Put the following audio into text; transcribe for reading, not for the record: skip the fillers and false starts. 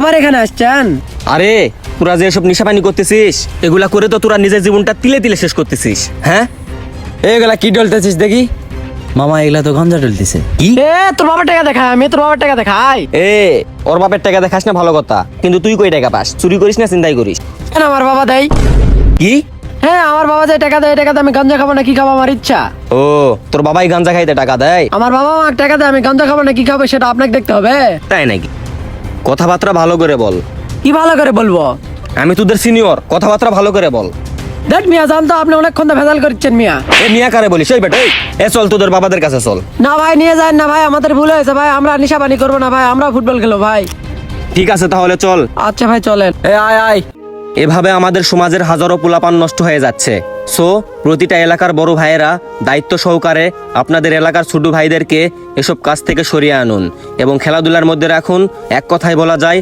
আমার এখানে আসছেন? আরে তোরা যে এসব নিশাপানি করতেছিস, এগুলা করে তো তোরা নিজের জীবনটা তিলে তিলে শেষ করতেছিস। হ্যাঁ, এগুলা কি ডলতেছিস দেখি? মামা এগুলা তো গঞ্জা ডলতেছে। কি? তোর বাবার টাকা দেখায়, আমি তোর বাবার টাকা দেখাই। ওর বাপের টাকা দেখাস না ভালো কথা, কিন্তু তুই কই টাকা পাস? চুরি করিস না চিন্তাই করিস? কেন আমার বাবা দেয়? কি? হ্যাঁ, আমার বাবা যে টাকা দেয়, টাকাতে আমি গাঞ্জা খাবো না কি খাবো আমার ইচ্ছা। ও, তোর বাবাই গাঞ্জা খাইতে টাকা দেয়? আমার বাবা আমাকে টাকা দেয়, আমি গাঞ্জা খাবো না কি খাবো সেটা আপনাকে দেখতে হবে। তাই নাকি? কথাবার্তা ভালো করে বল। কি ভালো করে বলবো? আমি তোদের সিনিয়র, কথাবার্তা ভালো করে বল। দেখ মিয়া, জানতো আপনি অনেকক্ষণ তো ভেজাল করছেন মিয়া। মিয়া কারে বলিস? এই বেটা, এ চল তোদের বাবাদের কাছে চল। না ভাই, নিয়ে যান না ভাই, আমাদের ভুল হয়েছে ভাই, আমরা নিশাপানি করবো না ভাই, আমরা ফুটবল খেলো ভাই। ঠিক আছে তাহলে চল। আচ্ছা ভাই চলেন। আয় আয়। এভাবে আমাদের সমাজের হাজারো পোলাপান নষ্ট হয়ে যাচ্ছে। সো প্রতিটা এলাকার বড় ভাইয়েরা দায়িত্ব সহকারে আপনাদের এলাকার ছোট ভাইদেরকে এসব কাজ থেকে সরিয়ে আনুন এবং খেলাধুলার মধ্যে রাখুন। এক কথায় বলা যায়